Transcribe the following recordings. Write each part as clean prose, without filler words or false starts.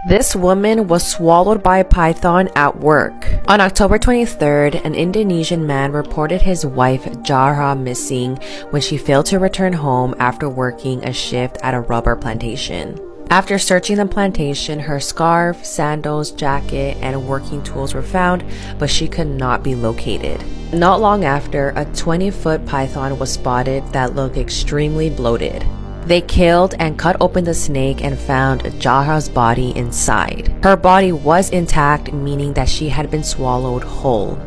This woman was swallowed by a python at work. On October 23rd, an Indonesian man reported his wife Jahra missing when she failed to return home after working a shift at a rubber plantation. After searching the plantation, her scarf, sandals, jacket, and working tools were found, but she could not be located. Not long after, a 20-foot python was spotted that looked extremely bloated. They killed and cut open the snake and found Jahra's body inside. Her body was intact, meaning that she had been swallowed whole.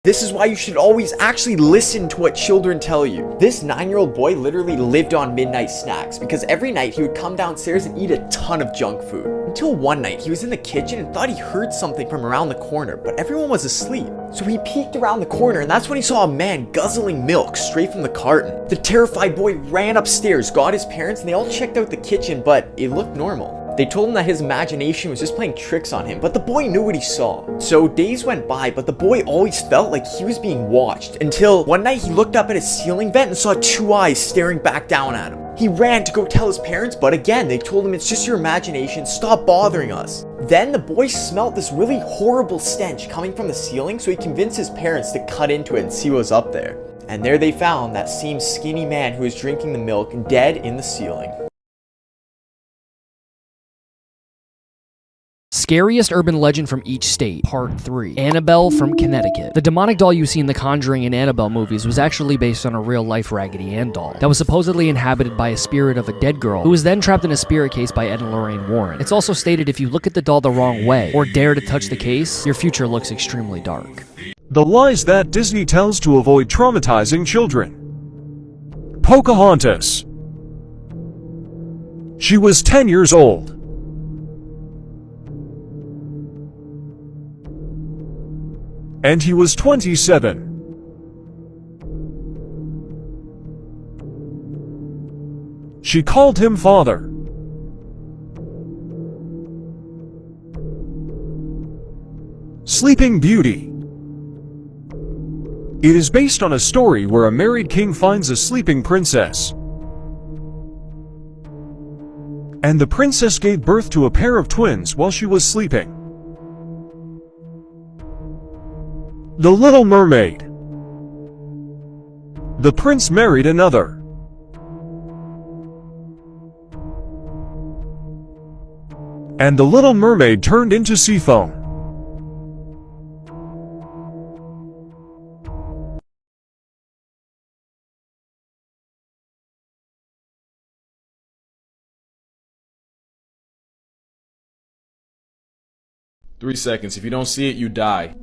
This is why you should always actually listen to what children tell you. This 9-year-old boy literally lived on midnight snacks because every night he would come downstairs and eat a ton of junk food. Until one night he was in the kitchen and thought he heard something from around the corner, but everyone was asleep. So he peeked around the corner and that's when he saw a man guzzling milk straight from the carton. The terrified boy ran upstairs, got his parents, and they all checked out the kitchen, but it looked normal. They told him that his imagination was just playing tricks on him, but the boy knew what he saw. So days went by, but the boy always felt like he was being watched, until one night he looked up at his ceiling vent and saw 2 eyes staring back down at him. He ran to go tell his parents, but again, they told him it's just your imagination, stop bothering us. Then the boy smelled this really horrible stench coming from the ceiling, so he convinced his parents to cut into it and see what was up there. And there they found that same skinny man who was drinking the milk dead in the ceiling. Scariest urban legend from each state, Part 3. Annabelle from Connecticut. The demonic doll you see in the Conjuring and Annabelle movies was actually based on a real-life Raggedy Ann doll that was supposedly inhabited by a spirit of a dead girl who was then trapped in a spirit case by Ed and Lorraine Warren. It's also stated if you look at the doll the wrong way or dare to touch the case, your future looks extremely dark. The lies that Disney tells to avoid traumatizing children. Pocahontas. She was 10 years old. And he was 27. She called him father. Sleeping Beauty. It is based on a story where a married king finds a sleeping princess. And the princess gave birth to a pair of twins while she was sleeping. The Little Mermaid. The prince married another. And the Little Mermaid turned into sea foam. Three seconds. If you don't see it, you die.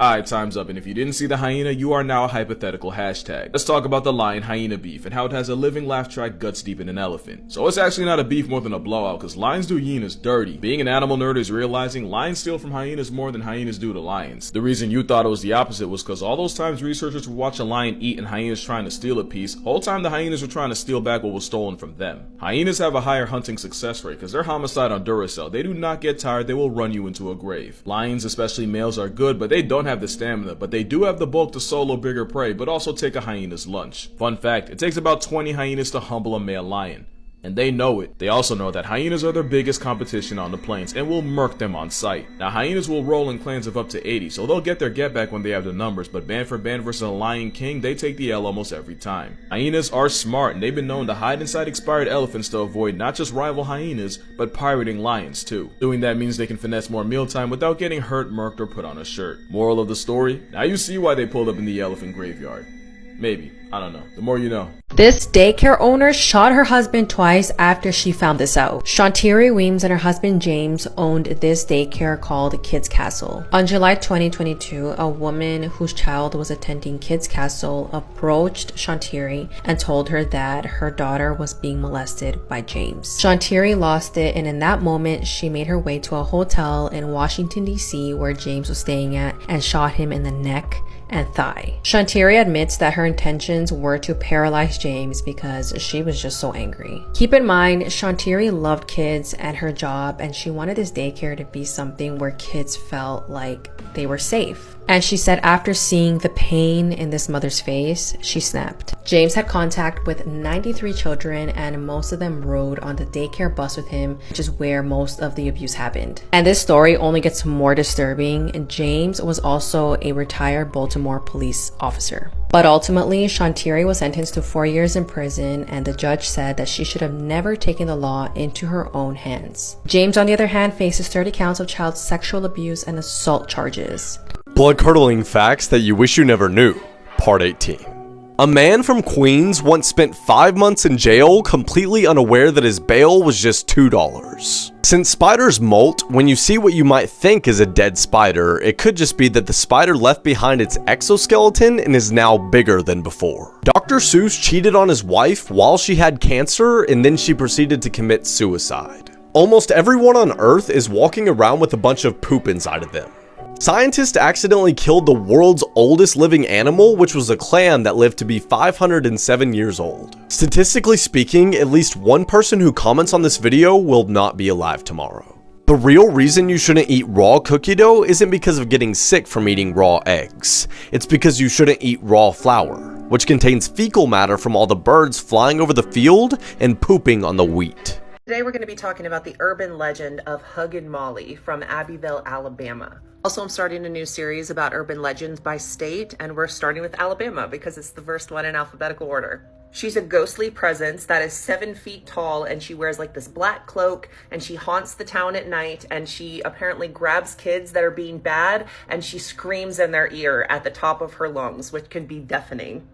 Alright, time's up, and if you didn't see the hyena, you are now a hypothetical hashtag. Let's talk about the LionHyena Beef, and how it has a living laugh track guts deep in an elephant. So it's actually not a beef more than a blowout, cause lions do hyenas dirty. Being an animal nerd is realizing lions steal from hyenas more than hyenas do to lions. The reason you thought it was the opposite was cause all those times researchers would watch a lion eat and hyenas trying to steal a piece, whole time the hyenas were trying to steal back what was stolen from them. Hyenas have a higher hunting success rate, cause they're homicide on Duracell. They do not get tired, they will run you into a grave. Lions, especially males, are good, but they don't have the stamina, but they do have the bulk to solo bigger prey, but also take a hyena's lunch. Fun fact, it takes about 20 hyenas to humble a male lion. And they know it. They also know that hyenas are their biggest competition on the plains and will murk them on sight. Now hyenas will roll in clans of up to 80, so they'll get their get back when they have the numbers, but band for band versus a lion king, they take the L almost every time. Hyenas are smart and they've been known to hide inside expired elephants to avoid not just rival hyenas, but pirating lions too. Doing that means they can finesse more mealtime without getting hurt, murked, or put on a shirt. Moral of the story? Now you see why they pulled up in the elephant graveyard. Maybe. I don't know. The more you know. This daycare owner shot her husband twice after she found this out. Shantiri Weems and her husband James owned this daycare called Kids Castle. On July 2022, a woman whose child was attending Kids Castle approached Shantiri and told her that her daughter was being molested by James. Shantiri lost it, and in that moment, she made her way to a hotel in Washington, D.C. where James was staying at and shot him in the neck and thigh. Shantiri admits that her intentions were to paralyze James because she was just so angry. Keep in mind, Shantiri loved kids and her job, and she wanted this daycare to be something where kids felt like they were safe. And she said after seeing the pain in this mother's face, she snapped. James had contact with 93 children, and most of them rode on the daycare bus with him, which is where most of the abuse happened. And this story only gets more disturbing. James was also a retired Baltimore police officer. But ultimately, Shantiri was sentenced to 4 years in prison, and the judge said that she should have never taken the law into her own hands. James, on the other hand, faces 30 counts of child sexual abuse and assault charges. Blood-curdling facts that you wish you never knew. Part 18. A man from Queens once spent 5 months in jail completely unaware that his bail was just $2. Since spiders molt, when you see what you might think is a dead spider, it could just be that the spider left behind its exoskeleton and is now bigger than before. Dr. Seuss cheated on his wife while she had cancer, and then she proceeded to commit suicide. Almost everyone on Earth is walking around with a bunch of poop inside of them. Scientists accidentally killed the world's oldest living animal, which was a clam that lived to be 507 years old. Statistically speaking, at least one person who comments on this video will not be alive tomorrow. The real reason you shouldn't eat raw cookie dough isn't because of getting sick from eating raw eggs. It's because you shouldn't eat raw flour, which contains fecal matter from all the birds flying over the field and pooping on the wheat. Today we're going to be talking about the urban legend of Huggin' Molly from Abbeville, Alabama. Also, I'm starting a new series about urban legends by state, and we're starting with Alabama because it's the first one in alphabetical order. She's a ghostly presence that is 7 feet tall, and she wears like this black cloak, and she haunts the town at night, and she apparently grabs kids that are being bad, and she screams in their ear at the top of her lungs, which can be deafening.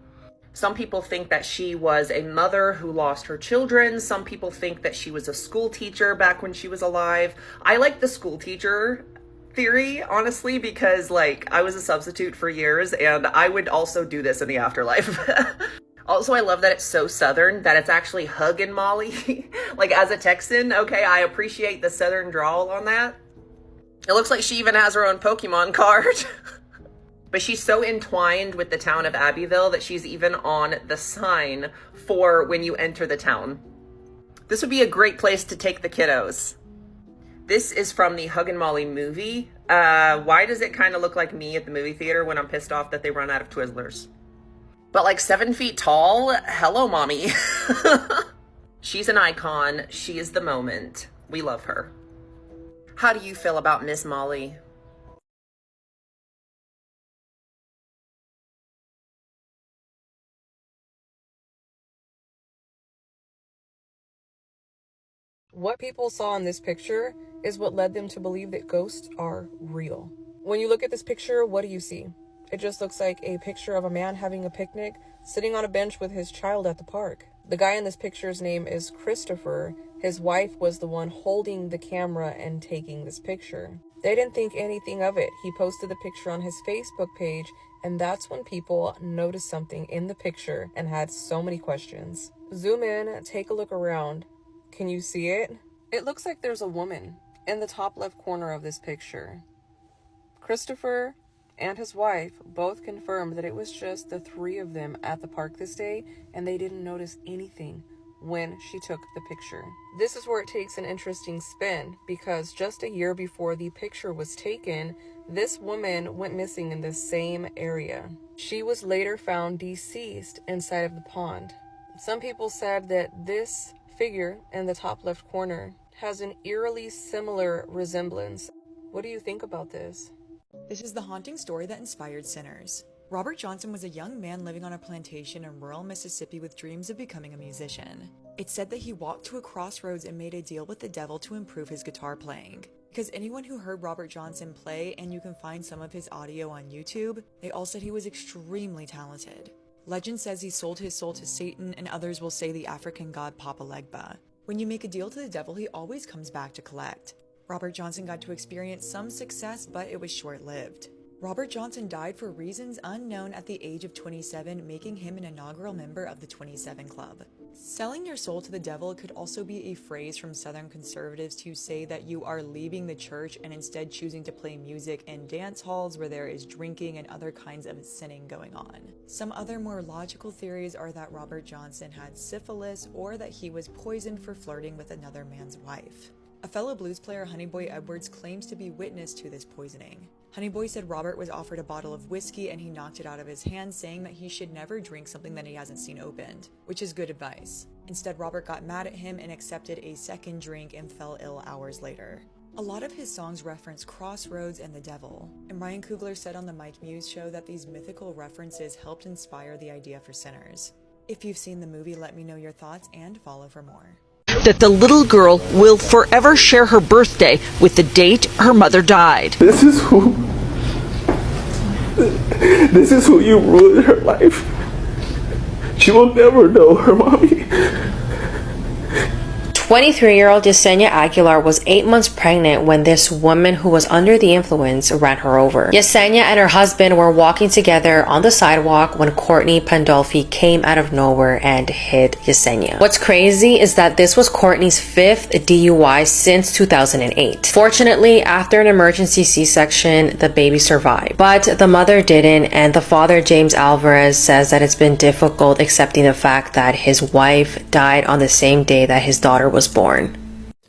Some people think that she was a mother who lost her children. Some people think that she was a school teacher back when she was alive. I like the school teacher theory, honestly, because like I was a substitute for years and I would also do this in the afterlife. Also, I love that it's so southern that it's actually Huggin' Molly. Like as a Texan, okay, I appreciate the southern drawl on that. It looks like she even has her own Pokemon card. But she's so entwined with the town of Abbeville that she's even on the sign for when you enter the town. This would be a great place to take the kiddos. This is from the Huggin' Molly movie. Why does it kind of look like me at the movie theater when I'm pissed off that they run out of Twizzlers? But like 7 feet tall? Hello, mommy. She's an icon. She is the moment. We love her. How do you feel about Miss Molly? What people saw in this picture is what led them to believe that ghosts are real. When you look at this picture, what do you see? It just looks like a picture of a man having a picnic, sitting on a bench with his child at the park. The guy in this picture's name is Christopher. His wife was the one holding the camera and taking this picture. They didn't think anything of it. He posted the picture on his Facebook page, and that's when people noticed something in the picture and had so many questions. Zoom in, take a look around. Can you see it? It looks like there's a woman in the top left corner of this picture. Christopher and his wife both confirmed that it was just the three of them at the park this day, and they didn't notice anything when she took the picture. This is where it takes an interesting spin, because just a year before the picture was taken, this woman went missing in the same area. She was later found deceased inside of the pond. Some people said that this figure in the top left corner has an eerily similar resemblance. What do you think about this? This is the haunting story that inspired Sinners. Robert Johnson was a young man living on a plantation in rural Mississippi with dreams of becoming a musician. It's said that he walked to a crossroads and made a deal with the devil to improve his guitar playing. Because anyone who heard Robert Johnson play, and you can find some of his audio on YouTube, they all said he was extremely talented. Legend says he sold his soul to Satan, and others will say the African god Papa Legba. When you make a deal to the devil, he always comes back to collect. Robert Johnson got to experience some success, but it was short-lived. Robert Johnson died for reasons unknown at the age of 27, making him an inaugural member of the 27 Club. Selling your soul to the devil could also be a phrase from Southern conservatives who say that you are leaving the church and instead choosing to play music in dance halls where there is drinking and other kinds of sinning going on. Some other more logical theories are that Robert Johnson had syphilis or that he was poisoned for flirting with another man's wife. A fellow blues player, Honeyboy Edwards, claims to be witness to this poisoning. Honey Boy said Robert was offered a bottle of whiskey and he knocked it out of his hand, saying that he should never drink something that he hasn't seen opened, which is good advice. Instead, Robert got mad at him and accepted a second drink and fell ill hours later. A lot of his songs reference crossroads and the devil, and Ryan Coogler said on the Mike Muse show that these mythical references helped inspire the idea for Sinners. If you've seen the movie, let me know your thoughts and follow for more. That the little girl will forever share her birthday with the date her mother died. This is who you ruined her life. She will never know her mommy. 23-year-old Yesenia Aguilar was 8 months pregnant when this woman who was under the influence ran her over. Yesenia and her husband were walking together on the sidewalk when Courtney Pandolfi came out of nowhere and hit Yesenia. What's crazy is that this was Courtney's 5th DUI since 2008. Fortunately, after an emergency C-section, the baby survived. But the mother didn't, and the father, James Alvarez, says that it's been difficult accepting the fact that his wife died on the same day that his daughter was born.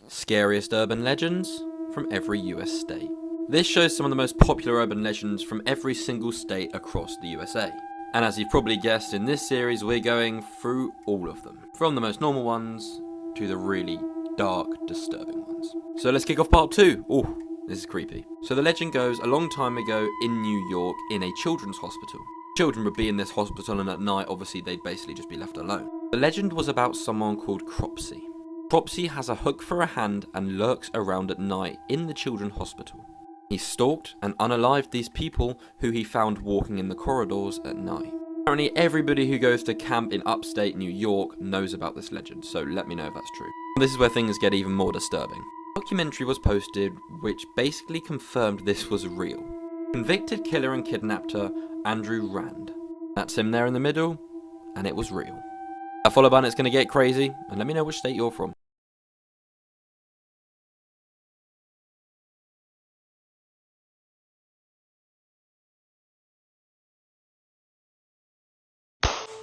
Scariest urban legends from every US state. This shows some of the most popular urban legends from every single state across the USA. And as you've probably guessed, in this series we're going through all of them, from the most normal ones to the really dark, disturbing ones. So let's kick off part 2. Oh, this is creepy. So the legend goes, a long time ago in New York, in a children's hospital. Children would be in this hospital, and at night obviously they'd basically just be left alone. The legend was about someone called Cropsy. Cropsy has a hook for a hand and lurks around at night in the children's hospital. He stalked and unalived these people who he found walking in the corridors at night. Apparently everybody who goes to camp in upstate New York knows about this legend, so let me know if that's true. This is where things get even more disturbing. A documentary was posted which basically confirmed this was real. Convicted killer and kidnapper Andrew Rand. That's him there in the middle, and it was real. That follow button is going to get crazy, and let me know which state you're from.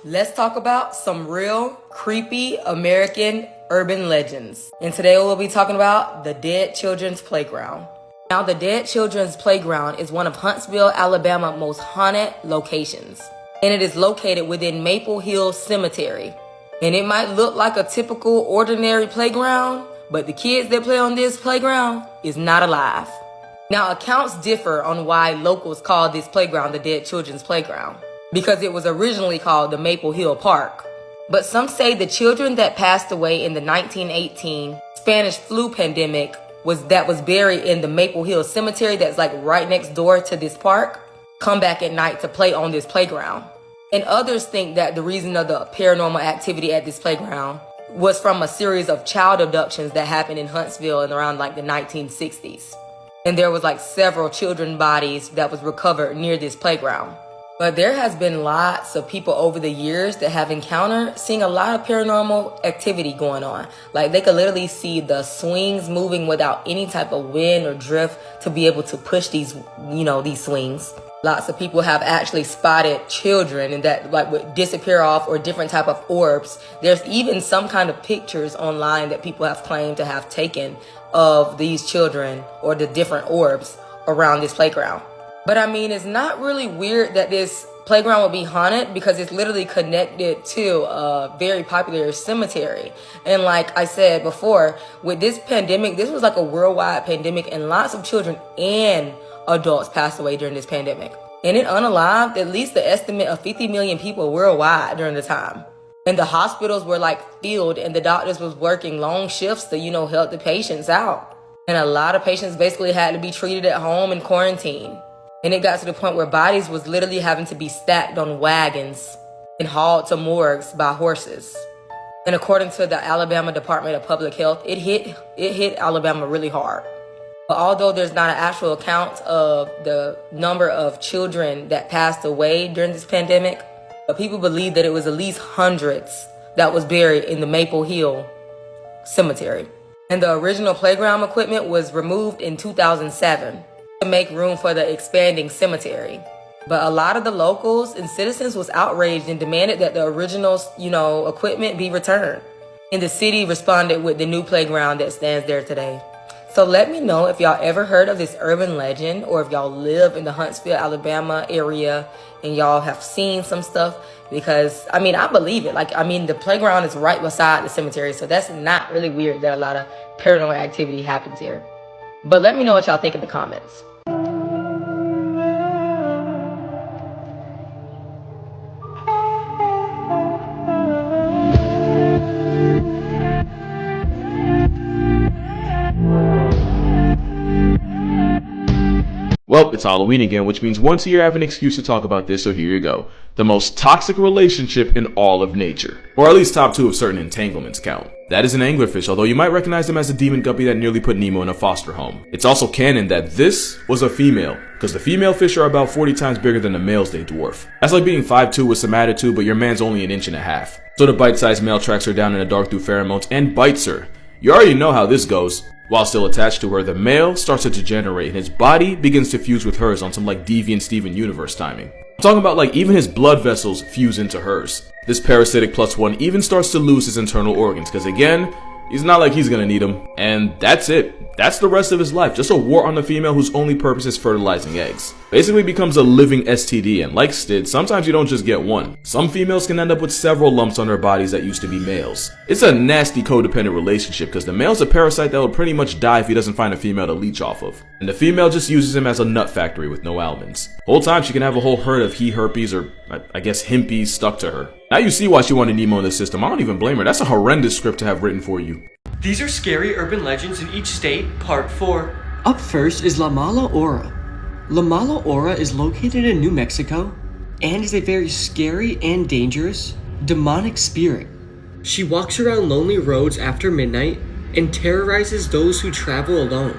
Let's talk about some real creepy American urban legends. And today we'll be talking about the Dead Children's Playground. Now, the Dead Children's Playground is one of Huntsville, Alabama's most haunted locations. And it is located within Maple Hill Cemetery. And it might look like a typical ordinary playground, but the kids that play on this playground is not alive. Now, accounts differ on why locals call this playground the Dead Children's Playground, because it was originally called the Maple Hill Park. But some say the children that passed away in the 1918 Spanish flu pandemic was buried in the Maple Hill Cemetery that's like right next door to this park, come back at night to play on this playground. And others think that the reason of the paranormal activity at this playground was from a series of child abductions that happened in Huntsville in around like the 1960s. And there was like several children bodies that was recovered near this playground. But there has been lots of people over the years that have encountered seeing a lot of paranormal activity going on. Like they could literally see the swings moving without any type of wind or drift to be able to push these swings. Lots of people have actually spotted children and that like would disappear off, or different type of orbs. There's even some kind of pictures online that people have claimed to have taken of these children or the different orbs around this playground. But I mean, it's not really weird that this playground would be haunted because it's literally connected to a very popular cemetery. And like I said before, with this pandemic, this was like a worldwide pandemic, and lots of children and adults passed away during this pandemic. And it unalived at least the estimate of 50 million people worldwide during the time. And the hospitals were like filled, and the doctors was working long shifts to, help the patients out. And a lot of patients basically had to be treated at home in quarantine. And it got to the point where bodies was literally having to be stacked on wagons and hauled to morgues by horses. And according to the Alabama Department of Public Health, it hit Alabama really hard. But although there's not an actual account of the number of children that passed away during this pandemic, but people believe that it was at least hundreds that was buried in the Maple Hill Cemetery. And the original playground equipment was removed in 2007 to make room for the expanding cemetery. But a lot of the locals and citizens was outraged and demanded that the original, equipment be returned. And the city responded with the new playground that stands there today. So let me know if y'all ever heard of this urban legend, or if y'all live in the Huntsville, Alabama area and y'all have seen some stuff, because I mean, I believe it. Like, I mean, the playground is right beside the cemetery, so that's not really weird that a lot of paranormal activity happens here. But let me know what y'all think in the comments. Well, it's Halloween again, which means once a year I have an excuse to talk about this, so here you go. The most toxic relationship in all of nature. Or at least top 2 if certain entanglements count. That is an anglerfish, although you might recognize him as the demon guppy that nearly put Nemo in a foster home. It's also canon that this was a female, because the female fish are about 40 times bigger than the males they dwarf. That's like being 5'2" with some attitude, but your man's only 1.5 inches. So the bite-sized male tracks her down in the dark through pheromones and bites her. You already know how this goes. While still attached to her, the male starts to degenerate and his body begins to fuse with hers on some like Deviant Steven Universe timing. I'm talking about like even his blood vessels fuse into hers. This parasitic +1 even starts to lose his internal organs because again, he's not like he's gonna need them. And that's it. That's the rest of his life. Just a war on the female whose only purpose is fertilizing eggs. Basically becomes a living STD, and like Stid, sometimes you don't just get one. Some females can end up with several lumps on their bodies that used to be males. It's a nasty codependent relationship because the male's a parasite that will pretty much die if he doesn't find a female to leech off of. And the female just uses him as a nut factory with no almonds. Whole time she can have a whole herd of he herpes or I guess himpies stuck to her. Now you see why she wanted Nemo in the system. I don't even blame her. That's a horrendous script to have written for you. These are scary urban legends in each state, part 4. Up first is Lala Ora. Lala Ora is located in New Mexico and is a very scary and dangerous demonic spirit. She walks around lonely roads after midnight and terrorizes those who travel alone.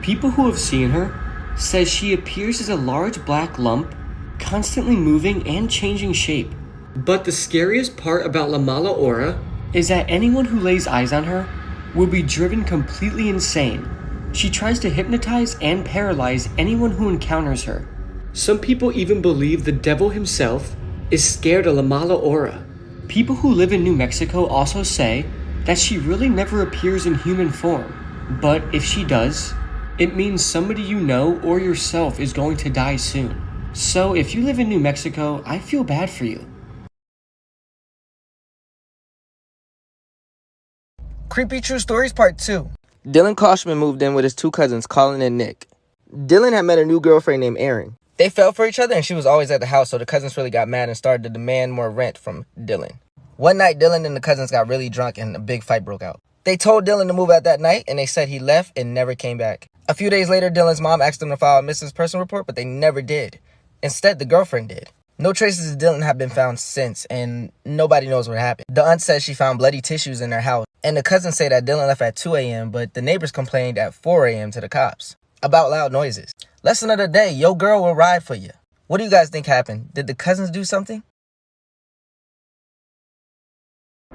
People who have seen her say she appears as a large black lump, constantly moving and changing shape. But the scariest part about Lala Ora is that anyone who lays eyes on her will be driven completely insane. She tries to hypnotize and paralyze anyone who encounters her. Some people even believe the devil himself is scared of Lala Ora. People who live in New Mexico also say that she really never appears in human form. But if she does, it means somebody you know or yourself is going to die soon. So if you live in New Mexico, I feel bad for you. Creepy True Stories Part 2. Dylan Koshman moved in with his 2 cousins, Colin and Nick. Dylan had met a new girlfriend named Erin. They fell for each other and she was always at the house, so the cousins really got mad and started to demand more rent from Dylan. One night, Dylan and the cousins got really drunk and a big fight broke out. They told Dylan to move out that night and they said he left and never came back. A few days later, Dylan's mom asked them to file a missing person report, but they never did. Instead, the girlfriend did. No traces of Dylan have been found since, and nobody knows what happened. The aunt says she found bloody tissues in their house, and the cousins say that Dylan left at 2 a.m., but the neighbors complained at 4 a.m. to the cops about loud noises. Lesson of the day, your girl will ride for you. What do you guys think happened? Did the cousins do something?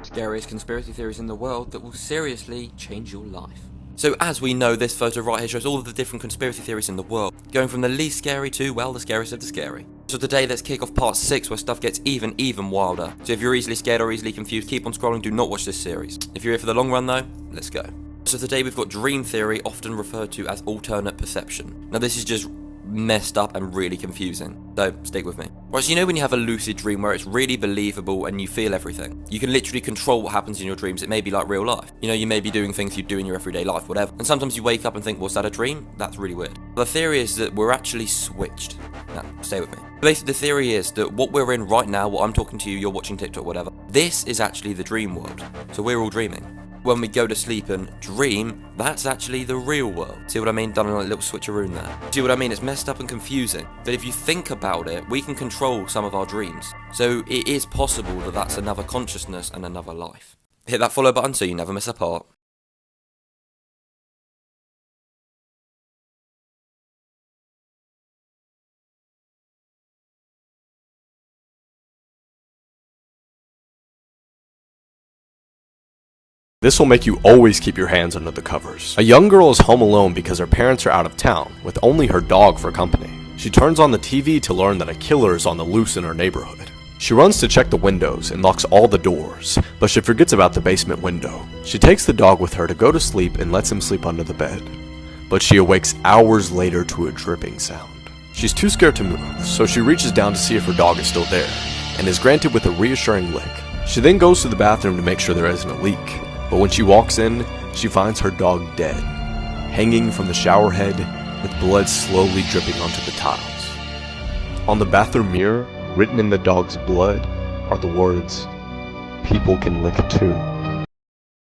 Scariest conspiracy theories in the world that will seriously change your life. So as we know, this photo right here shows all of the different conspiracy theories in the world, going from the least scary to, well, the scariest of the scary. So today, let's kick off part 6 where stuff gets even wilder. So if you're easily scared or easily confused, keep on scrolling, do not watch this series. If you're here for the long run though, let's go. So today we've got dream theory, often referred to as alternate perception. Now this is just messed up and really confusing, so stick with me. Right, so you know when you have a lucid dream where it's really believable and you feel everything? You can literally control what happens in your dreams. It may be like real life. You know, you may be doing things you do in your everyday life, whatever. And sometimes you wake up and think, was that a dream? That's really weird. The theory is that we're actually switched. Now, stay with me. Basically, the theory is that what we're in right now, what I'm talking to you, you're watching TikTok, whatever, this is actually the dream world. So we're all dreaming. When we go to sleep and dream, that's actually the real world. See what I mean? Done a little switcheroo there. See what I mean? It's messed up and confusing. But if you think about it, we can control some of our dreams. So it is possible that that's another consciousness and another life. Hit that follow button so you never miss a part. This will make you always keep your hands under the covers. A young girl is home alone because her parents are out of town, with only her dog for company. She turns on the TV to learn that a killer is on the loose in her neighborhood. She runs to check the windows and locks all the doors, but she forgets about the basement window. She takes the dog with her to go to sleep and lets him sleep under the bed. but she awakes hours later to a dripping sound. She's too scared to move, so she reaches down to see if her dog is still there, and is granted with a reassuring lick. She then goes to the bathroom to make sure there isn't a leak, but when she walks in, she finds her dog dead, hanging from the shower head with blood slowly dripping onto the tiles. On the bathroom mirror, written in the dog's blood, are the words, "People can lick too."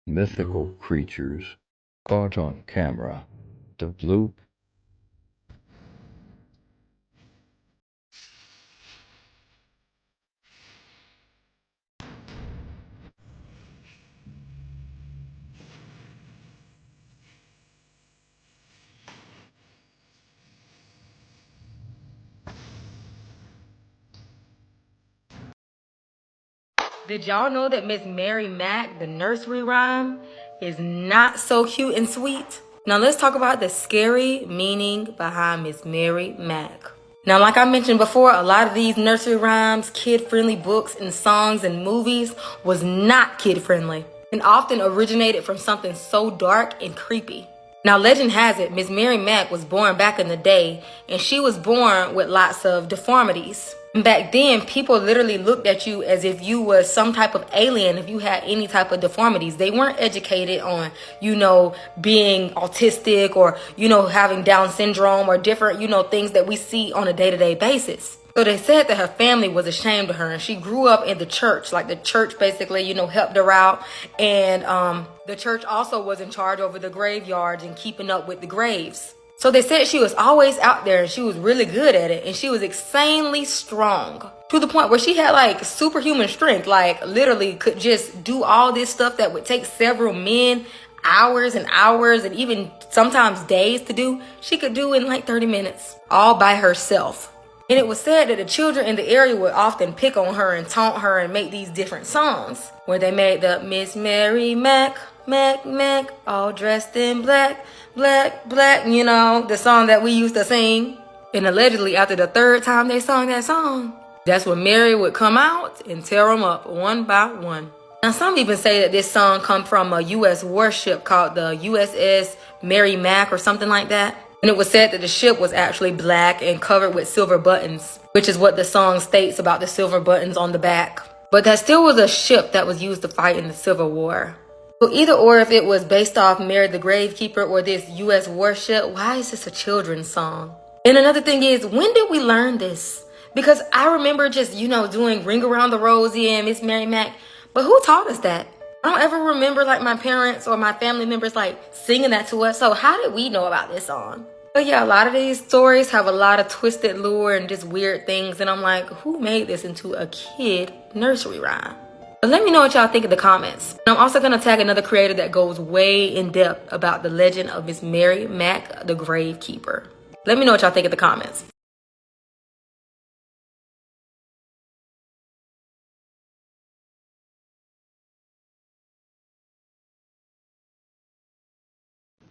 Mythical creatures caught on camera. The bloop. Did y'all know that Miss Mary Mack, the nursery rhyme, is not so cute and sweet? Now let's talk about the scary meaning behind Miss Mary Mack. Now, like I mentioned before, a lot of these nursery rhymes, kid-friendly books and songs and movies was not kid-friendly and often originated from something so dark and creepy. Now, legend has it, Miss Mary Mack was born back in the day, and she was born with lots of deformities. And back then, people literally looked at you as if you were some type of alien if you had any type of deformities. They weren't educated on, being autistic or, having Down syndrome or different, things that we see on a day-to-day basis. So they said that her family was ashamed of her, and she grew up in the church. Like the church basically, helped her out. And the church also was in charge over the graveyards and keeping up with the graves. So they said she was always out there and she was really good at it. And she was insanely strong to the point where she had like superhuman strength, like literally could just do all this stuff that would take several men hours and hours and even sometimes days to do. She could do in like 30 minutes all by herself. And it was said that the children in the area would often pick on her and taunt her and make these different songs where they made the Miss Mary Mack, Mack, Mack, all dressed in black, black, black, the song that we used to sing. And allegedly after the third time they sung that song, that's when Mary would come out and tear them up one by one. Now some even say that this song come from a U.S. warship called the USS Mary Mack or something like that. And it was said that the ship was actually black and covered with silver buttons, which is what the song states about the silver buttons on the back. But that still was a ship that was used to fight in the Civil War. So either or, if it was based off Mary the Gravekeeper or this U.S. warship, why is this a children's song? And another thing is, when did we learn this? Because I remember just, doing Ring Around the Rosie and Miss Mary Mack. But who taught us that? I don't ever remember like my parents or my family members like singing that to us. So how did we know about this song? But yeah, a lot of these stories have a lot of twisted lore and just weird things. And I'm like, who made this into a kid nursery rhyme? But let me know what y'all think in the comments. And I'm also going to tag another creator that goes way in depth about the legend of Miss Mary Mack, the Gravekeeper. Let me know what y'all think in the comments.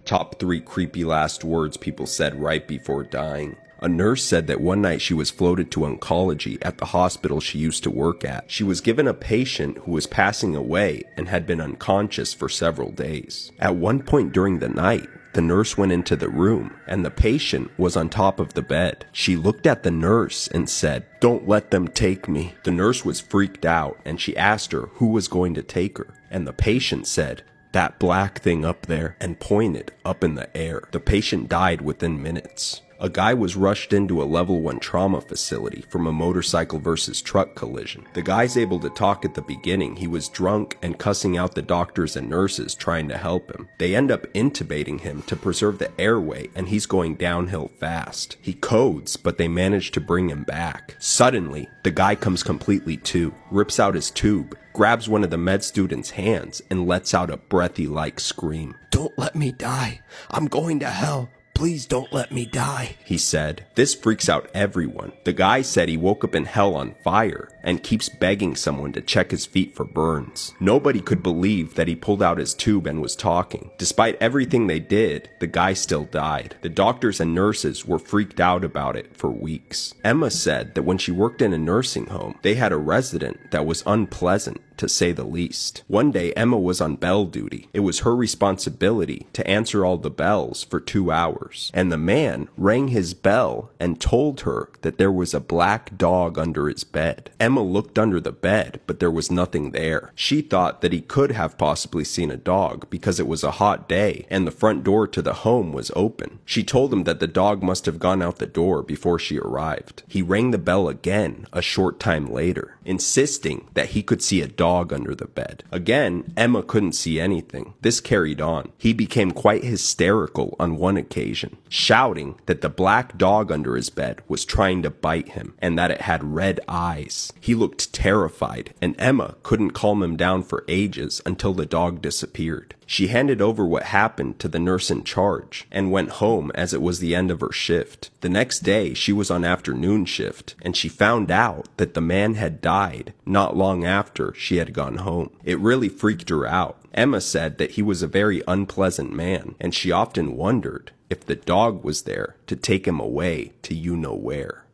Top 3 creepy last words people said right before dying. A nurse said that one night she was floated to oncology at the hospital she used to work at. She was given a patient who was passing away and had been unconscious for several days. At one point during the night, the nurse went into the room and the patient was on top of the bed. She looked at the nurse and said, "Don't let them take me." The nurse was freaked out and she asked her who was going to take her. And the patient said, "That black thing up there," and pointed up in the air. The patient died within minutes. A guy was rushed into a level 1 trauma facility from a motorcycle versus truck collision. The guy's able to talk at the beginning. He was drunk and cussing out the doctors and nurses trying to help him. They end up intubating him to preserve the airway and he's going downhill fast. He codes, but they manage to bring him back. Suddenly, the guy comes completely to, rips out his tube, grabs one of the med student's hands and lets out a breathy-like scream. "Don't let me die. I'm going to hell. Please don't let me die," he said. This freaks out everyone. The guy said he woke up in hell on fire and keeps begging someone to check his feet for burns. Nobody could believe that he pulled out his tube and was talking. Despite everything they did, the guy still died. The doctors and nurses were freaked out about it for weeks. Emma said that when she worked in a nursing home, they had a resident that was unpleasant to say the least. One day, Emma was on bell duty. It was her responsibility to answer all the bells for 2 hours. And the man rang his bell and told her that there was a black dog under his bed. Emma looked under the bed, but there was nothing there. She thought that he could have possibly seen a dog because it was a hot day and the front door to the home was open. She told him that the dog must have gone out the door before she arrived. He rang the bell again a short time later, insisting that he could see a dog under the bed. Again, Emma couldn't see anything. This carried on. He became quite hysterical on one occasion, shouting that the black dog under his bed was trying to bite him and that it had red eyes. He looked terrified, and Emma couldn't calm him down for ages until the dog disappeared. She handed over what happened to the nurse in charge and went home as it was the end of her shift. The next day, she was on afternoon shift, and she found out that the man had died not long after she had gone home. It really freaked her out. Emma said that he was a very unpleasant man, and she often wondered if the dog was there to take him away to you know where.